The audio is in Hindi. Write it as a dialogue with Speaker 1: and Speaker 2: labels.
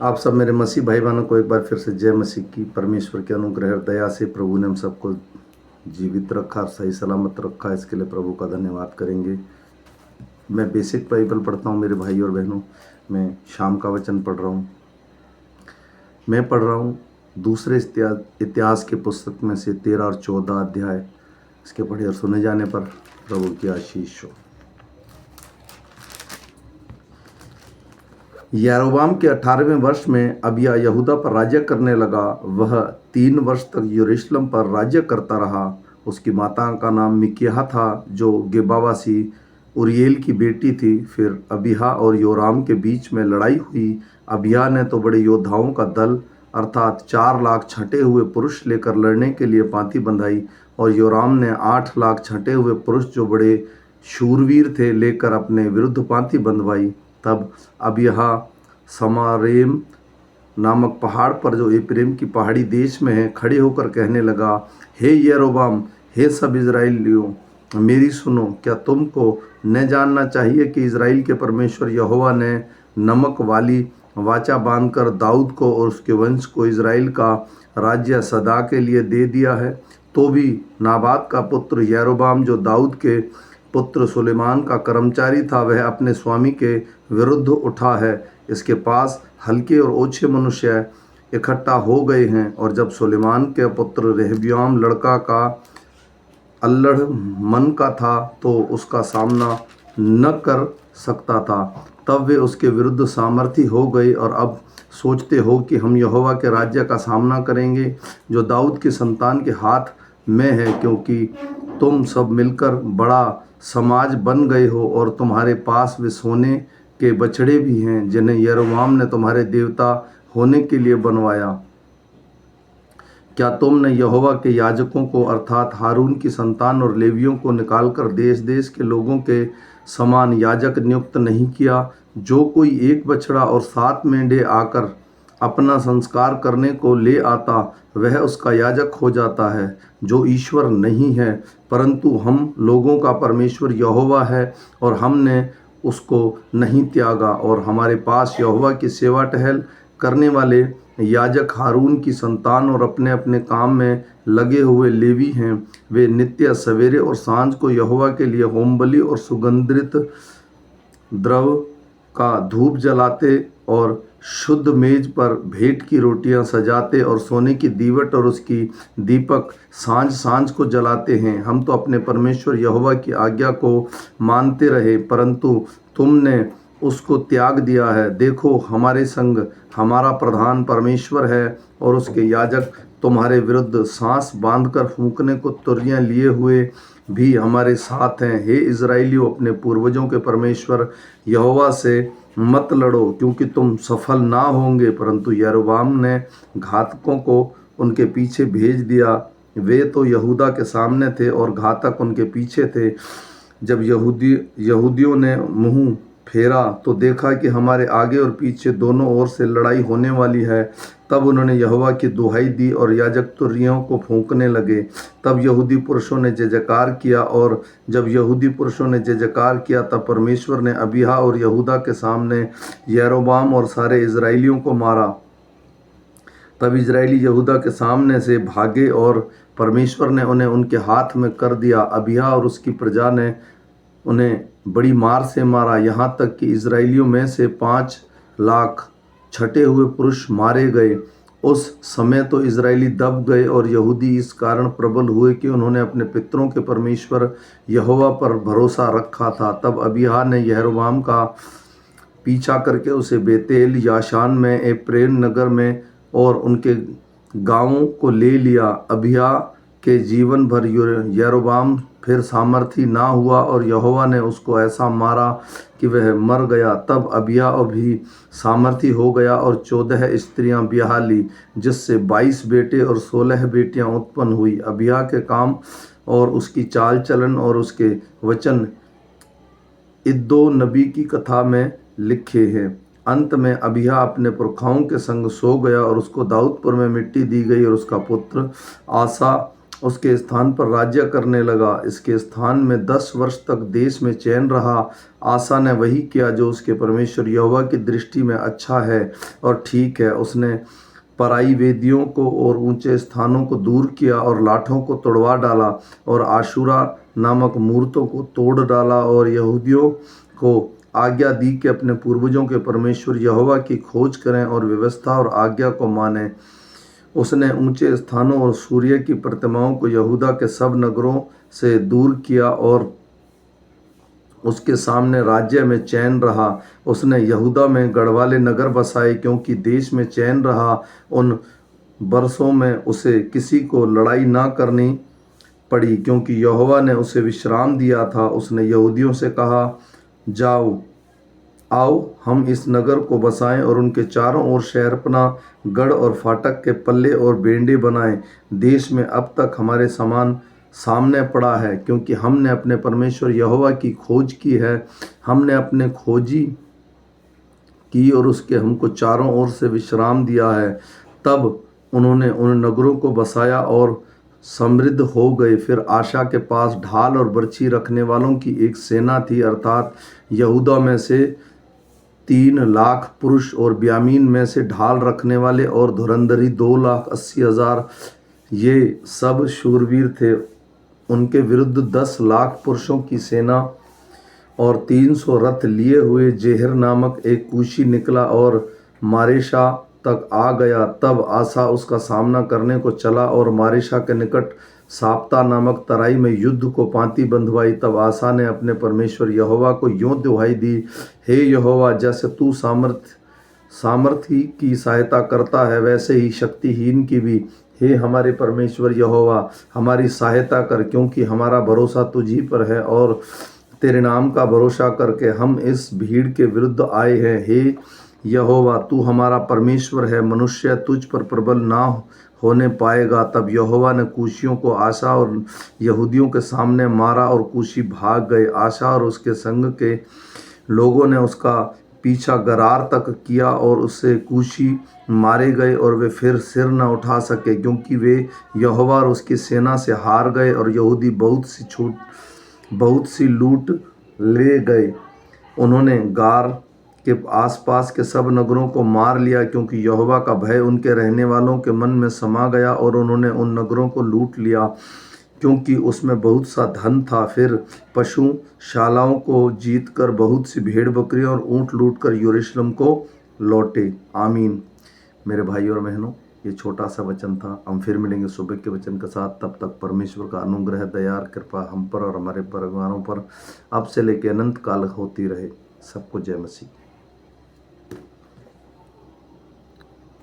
Speaker 1: आप सब मेरे मसीह भाई बहनों को एक बार फिर से जय मसीह की। परमेश्वर के अनुग्रह और दया से प्रभु ने हम सबको जीवित रखा, सही सलामत रखा। इसके लिए प्रभु का धन्यवाद करेंगे। मैं बेसिक बाइबल पढ़ता हूँ मेरे भाई और बहनों। मैं शाम का वचन पढ़ रहा हूँ। मैं पढ़ रहा हूँ दूसरे इतिहास के पुस्तक में से 13 और 14 अध्याय। इसके पढ़े और सुने जाने पर प्रभु की आशीष हो। यारोबाम के 18वें वर्ष में अबिय्याह यहूदा पर राज्य करने लगा। वह 3 वर्ष तक यरूशलेम पर राज्य करता रहा। उसकी माता का नाम मिकियाह था, जो गेबावासी उरियेल की बेटी थी। फिर अबिय्याह और योराम के बीच में लड़ाई हुई। अबिय्याह ने तो बड़े योद्धाओं का दल अर्थात 4 लाख छंटे हुए पुरुष लेकर लड़ने के लिए पांति बंधाई, और योराम ने 8 लाख छंटे हुए पुरुष जो बड़े शूरवीर थे लेकर अपने विरुद्ध पांति बंधवाई। तब अबिय्याह समारेम नामक पहाड़ पर, जो एप्रेम की पहाड़ी देश में है, खड़े होकर कहने लगा, हे यारोबाम, हे सब इजराइलियों, मेरी सुनो। क्या तुमको न जानना चाहिए कि इजराइल के परमेश्वर यहोवा ने नमक वाली वाचा बांधकर दाऊद को और उसके वंश को इजराइल का राज्य सदा के लिए दे दिया है? तो भी नाबात का पुत्र यारोबाम, जो दाऊद के पुत्र सुलेमान का कर्मचारी था, वह अपने स्वामी के विरुद्ध उठा है। इसके पास हल्के और ओछे मनुष्य इकट्ठा हो गए हैं। और जब सुलेमान के पुत्र रेहब्याम लड़का का अल्लढ़ मन का था तो उसका सामना न कर सकता था, तब वे उसके विरुद्ध सामर्थी हो गए और अब सोचते हो कि हम यहोवा के राज्य का सामना करेंगे जो दाऊद की संतान के हाथ में है, क्योंकि तुम सब मिलकर बड़ा समाज बन गए हो और तुम्हारे पास वे सोने के बछड़े भी हैं जिन्हें यरोबाम ने तुम्हारे देवता होने के लिए बनवाया। क्या तुमने यहोवा के याजकों को अर्थात हारून की संतान और लेवियों को निकालकर देश देश के लोगों के समान याजक नियुक्त नहीं किया? जो कोई 1 बछड़ा और 7 मेंढे आकर अपना संस्कार करने को ले आता, वह उसका याजक हो जाता है, जो ईश्वर नहीं है परंतु हम लोगों का परमेश्वर यहोवा है। और हमने उसको नहीं त्यागा। और हमारे पास यहोवा की सेवा टहल करने वाले याजक हारून की संतान और अपने अपने काम में लगे हुए लेवी हैं। वे नित्य सवेरे और सांझ को यहोवा के लिए होमबलि और सुगंधित द्रव्य का धूप जलाते और शुद्ध मेज पर भेंट की रोटियां सजाते और सोने की दीवट और उसकी दीपक सांझ सांझ को जलाते हैं। हम तो अपने परमेश्वर यहोवा की आज्ञा को मानते रहे, परंतु तुमने उसको त्याग दिया है। देखो, हमारे संग हमारा प्रधान परमेश्वर है और उसके याजक तुम्हारे विरुद्ध सांस बांधकर फूंकने को तुरहियां लिए हुए भी हमारे साथ हैं। हे इजराइलियों, अपने पूर्वजों के परमेश्वर यहोवा से मत लड़ो, क्योंकि तुम सफल ना होंगे। परंतु यारोबाम ने घातकों को उनके पीछे भेज दिया। वे तो यहूदा के सामने थे और घातक उनके पीछे थे। जब यहूदियों ने मुंह फेरा तो देखा कि हमारे आगे और पीछे दोनों ओर से लड़ाई होने वाली है। तब उन्होंने यहोवा की दुहाई दी और याजक तुरहियों को फूंकने लगे। तब यहूदी पुरुषों ने जय जयकार किया, और जब यहूदी पुरुषों ने जय जयकार किया तब परमेश्वर ने अबिय्याह और यहूदा के सामने यारोबाम और सारे इजराइलियों को मारा। तब इजराइली यहूदा के सामने से भागे और परमेश्वर ने उन्हें उनके हाथ में कर दिया। अबिय्याह और उसकी प्रजा ने उन्हें बड़ी मार से मारा, यहाँ तक कि इजराइलियों में से 5 लाख छटे हुए पुरुष मारे गए। उस समय तो इजराइली दब गए और यहूदी इस कारण प्रबल हुए कि उन्होंने अपने पितरों के परमेश्वर यहोवा पर भरोसा रखा था। तब अबिय्याह ने यरोबाम का पीछा करके उसे बेतेल, याशान में, एप्रेम नगर में और उनके गांवों को ले लिया। अबिय्याह के जीवन भर यरोबाम फिर सामर्थी ना हुआ और यहोवा ने उसको ऐसा मारा कि वह मर गया। तब अबिय्याह भी सामर्थी हो गया और 14 स्त्रियां ब्याह ली, जिससे 22 बेटे और 16 बेटियां उत्पन्न हुई। अबिय्याह के काम और उसकी चाल चलन और उसके वचन इद्दो नबी की कथा में लिखे हैं। अंत में अबिय्याह अपने पुरखाओं के संग सो गया और उसको दाऊदपुर में मिट्टी दी गई, और उसका पुत्र आसा उसके स्थान पर राज्य करने लगा। इसके स्थान में 10 वर्ष तक देश में चैन रहा। आसा ने वही किया जो उसके परमेश्वर यहोवा की दृष्टि में अच्छा है और ठीक है। उसने पराई वेदियों को और ऊंचे स्थानों को दूर किया और लाठों को तोड़वा डाला और आशूरा नामक मूर्तों को तोड़ डाला और यहूदियों को आज्ञा दी कि अपने पूर्वजों के परमेश्वर यहोवा की खोज करें और व्यवस्था और आज्ञा को मानें। उसने ऊंचे स्थानों और सूर्य की प्रतिमाओं को यहूदा के सब नगरों से दूर किया और उसके सामने राज्य में चैन रहा। उसने यहूदा में गढ़वाले नगर बसाए क्योंकि देश में चैन रहा। उन बरसों में उसे किसी को लड़ाई ना करनी पड़ी क्योंकि यहोवा ने उसे विश्राम दिया था। उसने यहूदियों से कहा, जाओ, आओ हम इस नगर को बसाएं और उनके चारों ओर शहरपना गढ़ और फाटक के पल्ले और बेंडे बनाएं। देश में अब तक हमारे समान सामने पड़ा है क्योंकि हमने अपने परमेश्वर यहोवा की खोज की है। हमने अपने खोजी की और उसके हमको चारों ओर से विश्राम दिया है। तब उन्होंने उन नगरों को बसाया और समृद्ध हो गए। फिर आशा के पास ढाल और बर्छी रखने वालों की एक सेना थी, अर्थात यहूदा में से 3 लाख पुरुष और ब्यामीन में से ढाल रखने वाले और धुरंधरी 2,80,000। ये सब शूरवीर थे। उनके विरुद्ध 10 लाख पुरुषों की सेना और 300 रथ लिए हुए जेहर नामक एक कूशी निकला और मारेशा तक आ गया। तब आसा उसका सामना करने को चला और मारेशा के निकट साप्ता नामक तराई में युद्ध को पांति बंधवाई। तब आसा ने अपने परमेश्वर यहोवा को यों दुहाई दी, हे यहोवा, जैसे तू सामर्थी की सहायता करता है वैसे ही शक्तिहीन की भी। हे हमारे परमेश्वर यहोवा, हमारी सहायता कर क्योंकि हमारा भरोसा तुझी पर है और तेरे नाम का भरोसा करके हम इस भीड़ के विरुद्ध आए हैं। हे यहोवा, तू हमारा परमेश्वर है, मनुष्य तुझ पर प्रबल ना होने पाएगा। तब यहोवा ने कूशियों को आशा और यहूदियों के सामने मारा और कूशी भाग गए। आशा और उसके संग के लोगों ने उसका पीछा गरार तक किया और उससे कूशी मारे गए और वे फिर सिर न उठा सके क्योंकि वे यहोवा और उसकी सेना से हार गए और यहूदी बहुत सी लूट ले गए। उन्होंने गार के आसपास के सब नगरों को मार लिया क्योंकि यहोवा का भय उनके रहने वालों के मन में समा गया और उन्होंने उन नगरों को लूट लिया क्योंकि उसमें बहुत सा धन था। फिर पशुशालाओं को जीतकर बहुत सी भेड़ बकरियां और ऊंट लूटकर यरूशलेम को लौटे। आमीन। मेरे भाई और बहनों, ये छोटा सा वचन था। हम फिर मिलेंगे सुबह के वचन के साथ। तब तक परमेश्वर का अनुग्रह, दया और कृपा हम पर और हमारे परिवारों पर अब से लेकर अनंत काल होती रहे। सबको जय मसीह।